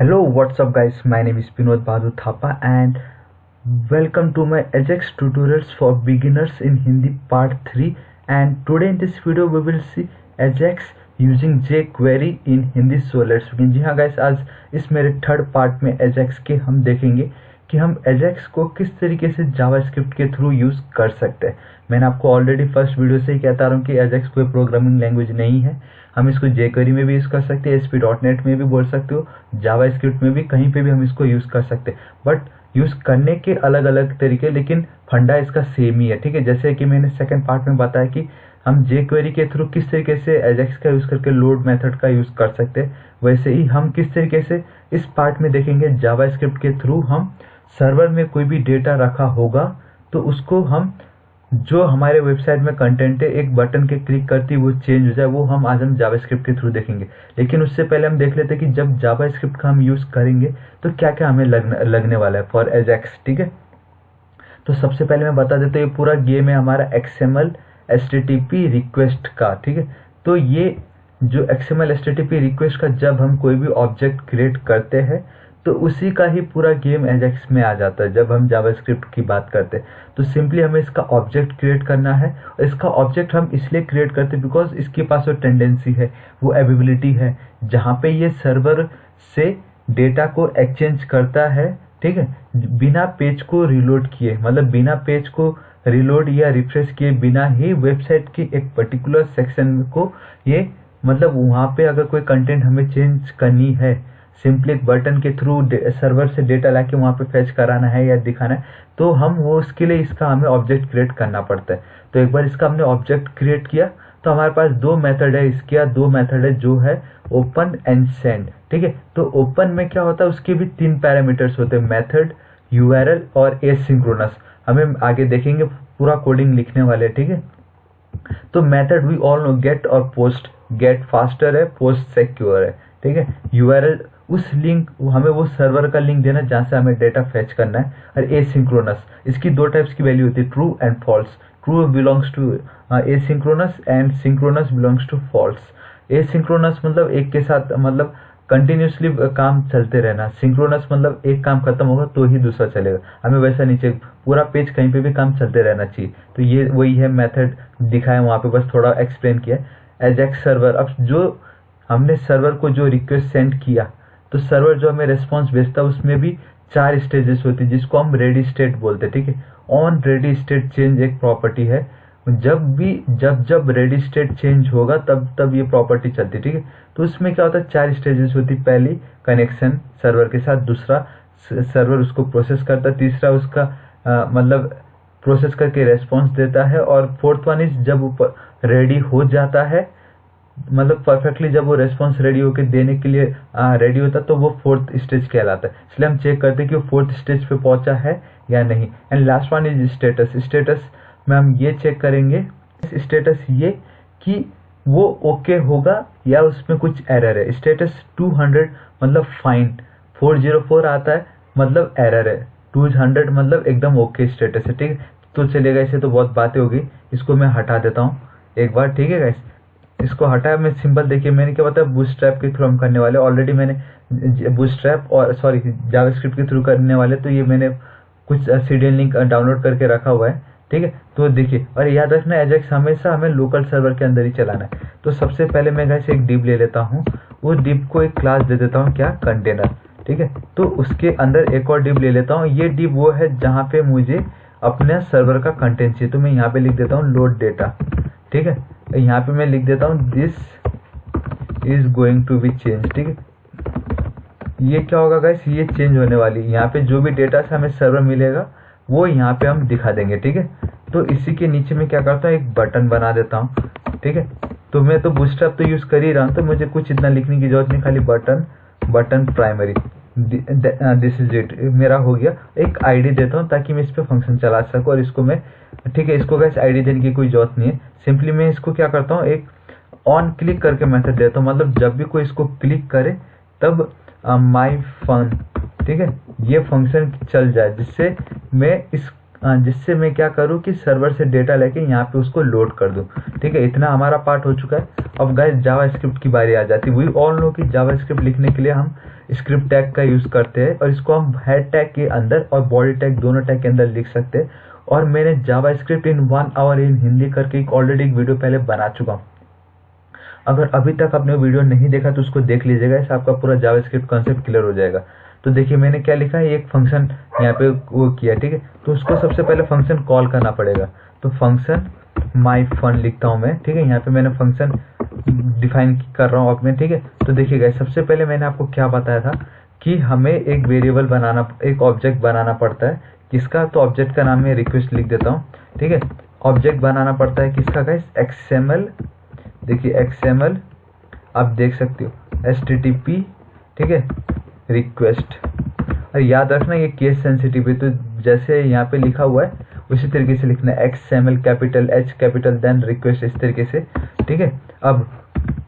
Hello, what's up guys? My name is Vinod Bhadu Thapa and welcome to my AJAX tutorials for beginners in Hindi part 3. And today in this video we will see AJAX using jQuery in Hindi. So let's begin. जी हाँ guys, आज इस मेरे third part में AJAX के हम देखेंगे कि हम AJAX को किस तरीके से जावास्क्रिप्ट के थ्रू यूज़ कर सकते हैं। मैंने आपको ऑलरेडी फर्स्ट वीडियो से ही कहता रहा हूँ कि AJAX कोई प्रोग्रामिंग लैंग्वेज नहीं है। हम इसको jQuery में भी यूज़ कर सकते हैं, ASP.NET में भी बोल सकते हो, जावास्क्रिप्ट में भी, कहीं पे भी हम इसको यूज़ कर सकते हैं। बट यूज़ करने के अलग अलग तरीके, लेकिन फंडा इसका सेम ही है। ठीक है, जैसे कि मैंने सेकंड पार्ट में बताया कि हम jQuery के थ्रू किस तरीके से AJAX का यूज़ करके लोड मेथड का यूज़ कर सकते हैं, वैसे ही हम किस तरीके से इस पार्ट में देखेंगे जावास्क्रिप्ट के थ्रू हम सर्वर में कोई भी डेटा रखा होगा तो उसको हम, जो हमारे वेबसाइट में कंटेंट है, एक बटन के क्लिक करते ही वो चेंज हो जाए, वो हम आज हम जावास्क्रिप्ट के थ्रू देखेंगे। लेकिन उससे पहले हम देख लेते हैं कि जब जावास्क्रिप्ट का हम यूज़ करेंगे तो क्या क्या हमें लगने वाला है फॉर AJAX। ठीक है, तो सबसे पहले मैं बता देता हूँ, ये पूरा गेम है हमारा XMLHttpRequest का। ठीक है, तो ये जो XMLHttpRequest का जब हम कोई भी ऑब्जेक्ट क्रिएट करते हैं तो उसी का ही पूरा गेम AJAX में आ जाता है। जब हम जावास्क्रिप्ट की बात करते हैं तो सिंपली हमें इसका ऑब्जेक्ट क्रिएट करना है। और इसका ऑब्जेक्ट हम इसलिए क्रिएट करते हैं बिकॉज इसके पास वो टेंडेंसी है, वो एबिलिटी है, जहाँ पे ये सर्वर से डेटा को एक्सचेंज करता है। ठीक है, बिना पेज को रिलोड किए, मतलब बिना पेज को रिलोड या रिफ्रेश किए बिना ही वेबसाइट की एक पर्टिकुलर सेक्शन को ये, मतलब वहाँ पे अगर कोई कंटेंट हमें चेंज करनी है, सिंपली एक बटन के थ्रू सर्वर से डेटा लाके वहाँ पे फैच कराना है या दिखाना है, तो हम वो उसके लिए इसका हमें ऑब्जेक्ट क्रिएट करना पड़ता है। तो एक बार इसका हमने ऑब्जेक्ट क्रिएट किया तो हमारे पास दो मेथड है इसके, दो मेथड है जो है ओपन एंड सेंड। ठीक है, तो ओपन में क्या होता है, उसके भी 3 पैरामीटर्स होते हैं, मेथड, URL और एसिंक्रोनस। हमें आगे देखेंगे, पूरा कोडिंग लिखने वाले। ठीक है, तो method we all know, get और पोस्ट। गेट फास्टर है, पोस्ट सिक्योर है। ठीक है, URL उस लिंक, हमें वो सर्वर का लिंक देना जहाँ से हमें डेटा फैच करना है। और एसिंक्रोनस, इसकी 2 टाइप्स की वैल्यू होती है, true and false. True belongs to asynchronous and synchronous belongs to false. Asynchronous मतलब एक के साथ, मतलब कंटिन्यूसली काम चलते रहना। सिंक्रोनस मतलब एक काम खत्म होगा तो ही दूसरा चलेगा, हमें वैसा नहीं चाहिए, पूरा पेज कहीं पे भी काम चलते रहना चाहिए। तो ये वही है मेथड दिखाया वहाँ पे, बस थोड़ा एक्सप्लेन किया। AJAX सर्वर, अब जो हमने सर्वर को जो रिक्वेस्ट सेंड किया तो सर्वर जो हमें रिस्पॉन्स भेजता है उसमें भी 4 स्टेजेस होती है, जिसको हम रेडी स्टेट बोलते हैं। ठीक है, ऑन रेडी स्टेट चेंज एक प्रॉपर्टी है, जब रेडी स्टेट चेंज होगा तब ये प्रॉपर्टी चलती है। ठीक है, तो उसमें क्या होता है, 4 स्टेजेस होती है। पहली कनेक्शन सर्वर के साथ, दूसरा सर्वर उसको प्रोसेस करता है, तीसरा उसका मतलब प्रोसेस करके रेस्पॉन्स देता है, और फोर्थ वन इज जब रेडी हो जाता है, मतलब परफेक्टली जब वो रेस्पॉन्स रेडी होकर देने के लिए रेडी होता है तो वो 4th स्टेज कहलाता है। इसलिए हम चेक करते हैं कि वो 4th स्टेज पे पहुंचा है या नहीं। And last one is status. Status में हम ये चेक करेंगे, स्टेटस ये कि वो ओके होगा या उसमें कुछ एरर है। स्टेटस 200 मतलब फाइन, 404 आता है मतलब एरर है, 200 मतलब एकदम ओके स्टेटस है। ठीक है, तो चलेगा, इसे तो बहुत बातें होगी, इसको मैं हटा देता हूँ एक बार। ठीक है गाइस, इसको हटाया। मैं सिंपल, देखिए मैंने क्या बताया, बूटस्ट्रैप के थ्रू हम करने वाले, ऑलरेडी मैंने बूटस्ट्रैप और सॉरी जावास्क्रिप्ट के थ्रू करने वाले, तो ये मैंने कुछ सीडीएन लिंक डाउनलोड करके रखा हुआ है। ठीक है, तो देखिए, और याद रखना AJAX हमेशा हमें लोकल सर्वर के अंदर ही चलाना है। तो सबसे पहले मैं गाइस एक डिव ले लेता हूँ, वो डिव को एक क्लास दे देता हूँ, क्या, कंटेनर। ठीक है, तो उसके अंदर एक और डिव ले लेता हूँ। ये डिव वो है जहाँ पे मुझे अपने सर्वर का कंटेंट चाहिए, तो मैं यहाँ पे लिख देता हूँ लोड डेटा। ठीक है, यहाँ पे मैं लिख देता हूँ this is going to be change. ठीक है, ये क्या होगा गाइस, ये चेंज होने वाली, यहाँ पे जो भी डेटा से हमें सर्वर मिलेगा वो यहाँ पे हम दिखा देंगे। ठीक है, तो इसी के नीचे में क्या करता हूँ, एक बटन बना देता हूँ। ठीक है, तो मैं तो बूटस्ट्रैप तो यूज कर ही रहा हूँ, तो मुझे कुछ इतना लिखने की जरूरत नहीं, खाली button primary, this is it, मेरा हो गया। एक आईडी देता हूँ ताकि मैं इस पे फंक्शन चला सकूँ, और इसको मैं, ठीक है, इसको गाइस आईडी देने की कोई जरूरत नहीं है। सिंपली मैं इसको क्या करता हूँ, एक ऑन क्लिक करके मेथड देता हूँ, मतलब जब भी कोई इसको क्लिक करे तब माई फन, ठीक है, ये फंक्शन चल जाए, जिससे मैं इस जिससे मैं क्या करूँ कि सर्वर से डेटा लेके यहाँ पे उसको लोड कर दूँ। ठीक है, इतना हमारा पार्ट हो चुका है। अब गाइस जावास्क्रिप्ट की बारी आ जाती है। वी ऑल नो कि जावास्क्रिप्ट लिखने के लिए हम स्क्रिप्ट टैग का यूज़ करते हैं, और इसको हम हेड टैग के अंदर और बॉडी टैग दोनों टैग के अंदर लिख सकते हैं। और मैंने जावास्क्रिप्ट इन 1 आवर इन हिंदी करके ऑलरेडी एक वीडियो पहले बना चुका हूँ। अगर अभी तक आपने वीडियो नहीं देखा तो उसको देख लीजिएगा, इससे आपका पूरा जावास्क्रिप्ट कॉन्सेप्ट क्लियर हो जाएगा। तो देखिए मैंने क्या लिखा है, एक फंक्शन यहाँ पे वो किया। ठीक है, तो उसको सबसे पहले फंक्शन कॉल करना पड़ेगा। तो फंक्शन माई फन लिखता हूँ मैं। ठीक है, यहाँ पे मैंने फंक्शन डिफाइन कर रहा हूँ अब मैं। ठीक है, तो देखिएगा सबसे पहले मैंने आपको क्या बताया था कि हमें एक वेरिएबल बनाना, एक ऑब्जेक्ट बनाना पड़ता है। किसका? तो ऑब्जेक्ट का नाम मैं रिक्वेस्ट लिख देता हूँ। ठीक है, ऑब्जेक्ट बनाना पड़ता है किसका गाइस? XML। देखिए XML आप देख सकते हो HTTP। ठीक है, रिक्वेस्ट। और याद रखना ये केस सेंसिटिव है, तो जैसे यहाँ पे लिखा हुआ है उसी तरीके से लिखना है, XML capital H capital then request, इस तरीके से। ठीक है, अब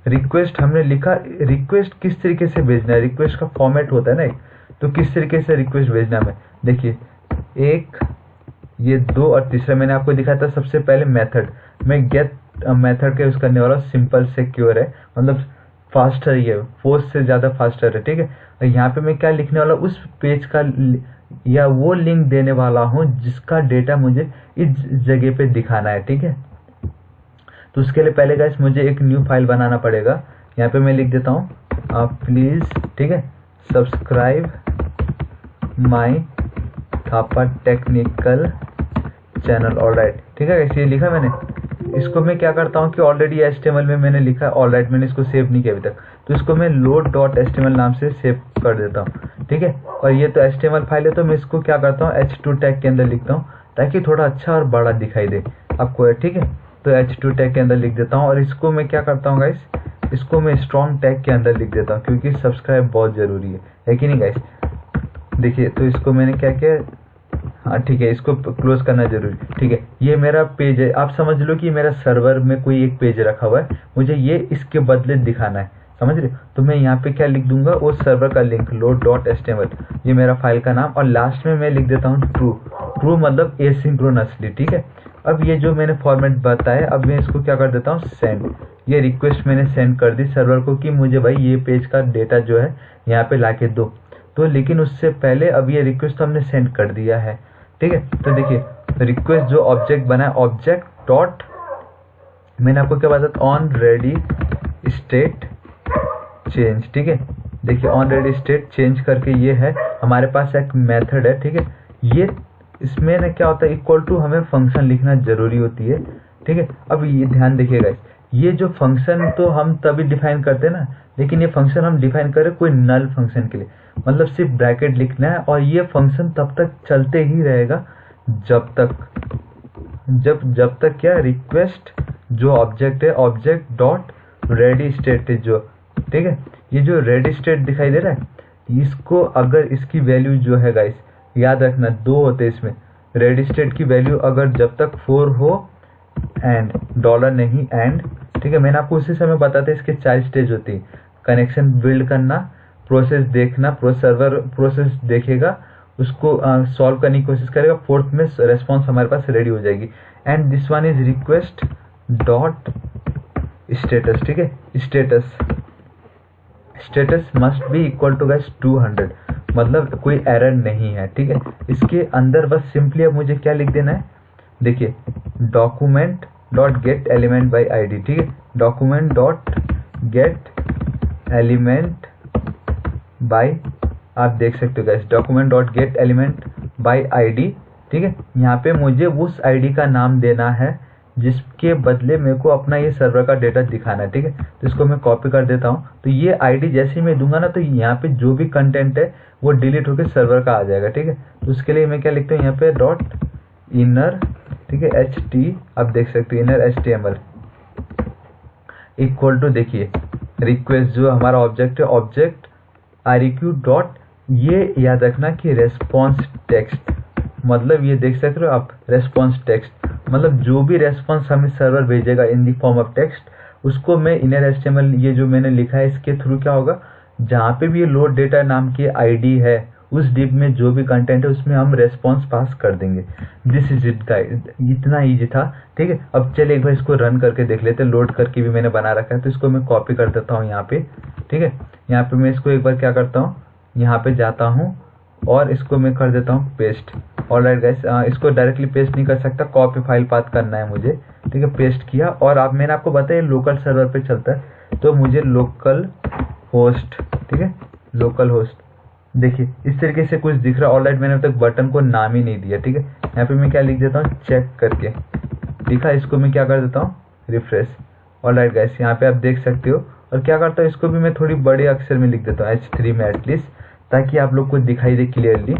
रिक्वेस्ट हमने लिखा, रिक्वेस्ट किस तरीके से भेजना है, रिक्वेस्ट का फॉर्मेट होता है ना, तो किस तरीके से रिक्वेस्ट भेजना है। देखिए एक, ये 2 और तीसरा मैंने आपको दिखाया था। सबसे पहले मेथड, मैं गेट मेथड का यूज करने वाला, सिंपल सिक्योर है, मतलब फास्टर, ये फोर्स से ज़्यादा फास्टर है। ठीक है, और यहाँ पे मैं क्या लिखने वाला, उस पेज का या वो लिंक देने वाला हूँ जिसका डेटा मुझे इस जगह पे दिखाना है। ठीक है, तो उसके लिए पहले गाइस मुझे एक न्यू फाइल बनाना पड़ेगा। यहाँ पे मैं लिख देता हूँ प्लीज़, ठीक है, subscribe my Thapa technical channel. Alright, ठीक है गाइस, ये लिखा मैंने। इसको मैं क्या करता हूँ कि ऑलरेडी HTML में मैंने लिखा है। ऑलराइट, मैंने इसको सेव नहीं किया अभी तक, तो इसको मैं load.html नाम से सेव कर देता हूँ। ठीक है, और ये तो HTML फाइल है, तो मैं इसको क्या करता हूँ H2 टैग के अंदर लिखता हूँ ताकि थोड़ा अच्छा और बड़ा दिखाई दे आपको। ठीक है, तो H2 टैग के अंदर लिख देता हूँ। और इसको मैं क्या करता हूँ गाइस, इसको मैं स्ट्रॉन्ग टैग के अंदर लिख देता हूँ, क्योंकि सब्सक्राइब बहुत ज़रूरी है कि नहीं गाइस। देखिए, तो इसको मैंने क्या किया, हाँ ठीक है, इसको क्लोज करना जरूरी। ठीक है, ये मेरा पेज है, आप समझ लो कि मेरा सर्वर में कोई एक पेज रखा हुआ है, मुझे ये इसके बदले दिखाना है, समझ रहे? तो मैं यहाँ पे क्या लिख दूंगा, वो सर्वर का लिंक load.html, ये मेरा फाइल का नाम, और लास्ट में मैं लिख देता हूँ ट्रू मतलब एसिंक्रोनसली। ठीक है, अब ये जो मैंने फॉर्मेट बताया, अब मैं इसको क्या कर देता हूँ, सेंड। ये रिक्वेस्ट मैंने सेंड कर दी सर्वर को कि मुझे भाई ये पेज का डेटा जो है यहाँ पे ला के दो। तो लेकिन उससे पहले अब ये रिक्वेस्ट तो हमने सेंड कर दिया है। ठीक है, तो देखिए रिक्वेस्ट जो ऑब्जेक्ट बना है, ऑब्जेक्ट डॉट, मैंने आपको क्या बताया, ऑन रेडी स्टेट चेंज। ठीक है, देखिए ऑन रेडी स्टेट चेंज करके ये है हमारे पास एक मेथड है। ठीक है, ये इसमें ना क्या होता है, इक्वल टू हमें फंक्शन लिखना जरूरी होती है। ठीक है, अब ये ध्यान देखिएगा, ये जो फंक्शन तो हम तभी डिफाइन करते हैं ना, लेकिन ये फंक्शन हम डिफाइन करें कोई नल फंक्शन के लिए, मतलब सिर्फ ब्रैकेट लिखना है, और ये फंक्शन तब तक चलते ही रहेगा जब तक क्या, रिक्वेस्ट जो ऑब्जेक्ट है, ऑब्जेक्ट डॉट रेडी स्टेट है जो। ठीक है, ये जो रेडी स्टेट दिखाई दे रहा है, इसको अगर इसकी वैल्यू जो है गाइस, याद रखना 2 होते हैं इसमें। रेडी स्टेट की वैल्यू अगर जब तक 4 हो, एंड डॉलर नहीं एंड। ठीक है, मैंने आपको उसी समय बताते इसके 4 स्टेज होती है, कनेक्शन बिल्ड करना, प्रोसेस देखना, सर्वर प्रोसेस देखेगा, उसको सॉल्व करने की कोशिश करेगा, 4th में रेस्पॉन्स हमारे पास रेडी हो जाएगी। And this one is request dot status. ठीक है, status must be equal to guys 200, मतलब कोई एरर नहीं है। ठीक है, इसके अंदर बस सिंपली अब मुझे क्या लिख देना है, देखिए document dot gate element by ID। ठीक है, document dot gate element by, आप देख सकते हो guys, document dot gate element by ID। ठीक है, यहाँ पे मुझे उस ID का नाम देना है जिसके बदले मेरे को अपना ये सर्वर का डेटा दिखाना है। ठीक है, तो इसको मैं कॉपी कर देता हूँ। तो ये ID जैसे ही मैं दूंगा ना, तो यहाँ पे जो भी कंटेंट है वो डिलीट होकर सर्वर का आ जाएगा। ठीक है, तो उसके लिए मैं क्या लिखता हूँ यहाँ पे, डॉट इनर, ठीक है, HT, आप देख सकते हो इनर HTML इक्वल टू, देखिए रिक्वेस्ट जो हमारा ऑब्जेक्ट है, ऑब्जेक्ट REQ डॉट, ये याद रखना कि रेस्पॉन्स टेक्स्ट, मतलब ये देख सकते हो आप, रेस्पॉन्स टेक्स्ट मतलब जो भी रेस्पॉन्स हमें सर्वर भेजेगा इन दी फॉर्म ऑफ टेक्स्ट, उसको मैं इनर HTML, ये जो मैंने लिखा है इसके थ्रू क्या होगा, जहाँ पे भी ये लोड डेटा नाम की ID है उस डिप में जो भी कंटेंट है उसमें हम रेस्पॉन्स पास कर देंगे। दिस इज इट गाइस, इतना ईजी था। ठीक है, अब चलिए एक बार इसको रन करके देख लेते हैं। लोड करके भी मैंने बना रखा है, तो इसको मैं कॉपी कर देता हूँ यहाँ पे। ठीक है, यहाँ पे मैं इसको एक बार क्या करता हूँ, यहाँ पे जाता हूँ और इसको मैं कर देता हूँ पेस्ट। ऑलराइट गाइस, इसको डायरेक्टली पेस्ट नहीं कर सकता, कॉपी फाइल पाथ करना है मुझे। ठीक है, पेस्ट किया और अब मैंने आपको बताया लोकल सर्वर पे चलता है, तो मुझे लोकल होस्ट, ठीक है, लोकल होस्ट, देखिए इस तरीके से कुछ दिख रहा है। ऑलराइट, मैंने अब तक बटन को नाम ही नहीं दिया। ठीक है, यहाँ पे मैं क्या लिख देता हूँ, चेक करके लिखा, इसको मैं क्या कर देता हूँ, रिफ्रेश। ऑलराइट गाइस, यहाँ पे आप देख सकते हो। और क्या करता हूँ, इसको भी मैं थोड़ी बड़े अक्षर में लिख देता हूँ, H3 में एटलीस्ट, ताकि आप लोग को दिखाई दे क्लियरली।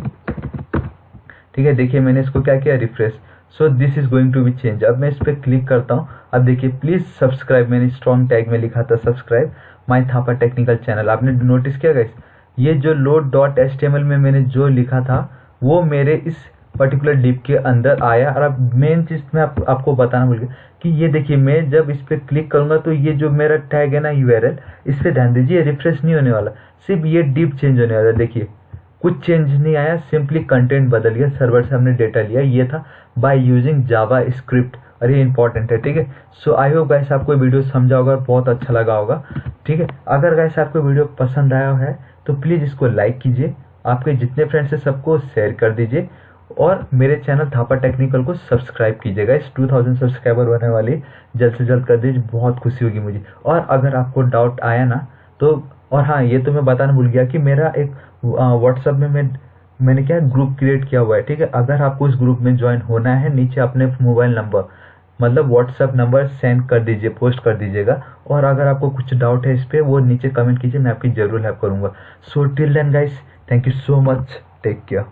ठीक है, देखिए मैंने इसको क्या किया, refresh. So this is going to be change. अब मैं इस पर क्लिक करता हूँ। अब देखिए प्लीज सब्सक्राइब, मैंने स्ट्रॉन्ग टैग में लिखा था subscribe my Thapa technical channel. आपने नोटिस किया गाइस, ये जो load.html में मैंने जो लिखा था वो मेरे इस पर्टिकुलर डिप के अंदर आया। और अब मेन चीज़ मैं आपको बताना भूल गया कि ये देखिए, मैं जब इस पर क्लिक करूंगा तो ये जो मेरा टैग है ना, URL, इस पर ध्यान दीजिए, रिफ्रेश नहीं होने वाला, सिर्फ ये डिप चेंज होने वाला। देखिए कुछ चेंज नहीं आया, सिंपली कंटेंट बदल गया, सर्वर से हमने डेटा लिया। ये था बाय यूजिंग जावास्क्रिप्ट, और ये इंपॉर्टेंट है। ठीक है, सो आई होप गाइस आपको वीडियो समझा होगा और बहुत अच्छा लगा होगा। ठीक है, अगर गाइस आपको वीडियो पसंद आया है तो प्लीज़ इसको लाइक कीजिए, आपके जितने फ्रेंड्स हैं सबको शेयर कर दीजिए, और मेरे चैनल थापा टेक्निकल को सब्सक्राइब कीजिएगा। इस 2000 सब्सक्राइबर होने वाली, जल्द से जल्द कर दीजिए, बहुत खुशी होगी मुझे। और अगर आपको डाउट आया ना तो, और हाँ ये तो मैं बताना भूल गया कि मेरा एक व्हाट्सएप में मैंने क्या ग्रुप क्रिएट किया हुआ है। ठीक है, अगर आपको इस ग्रुप में ज्वाइन होना है, नीचे अपने मोबाइल नंबर मतलब व्हाट्सएप नंबर सेंड कर दीजिए, पोस्ट कर दीजिएगा। और अगर आपको कुछ डाउट है इस पर, वो नीचे कमेंट कीजिए, मैं आपकी जरूर हेल्प करूँगा। So till then guys, thank you so much, take care.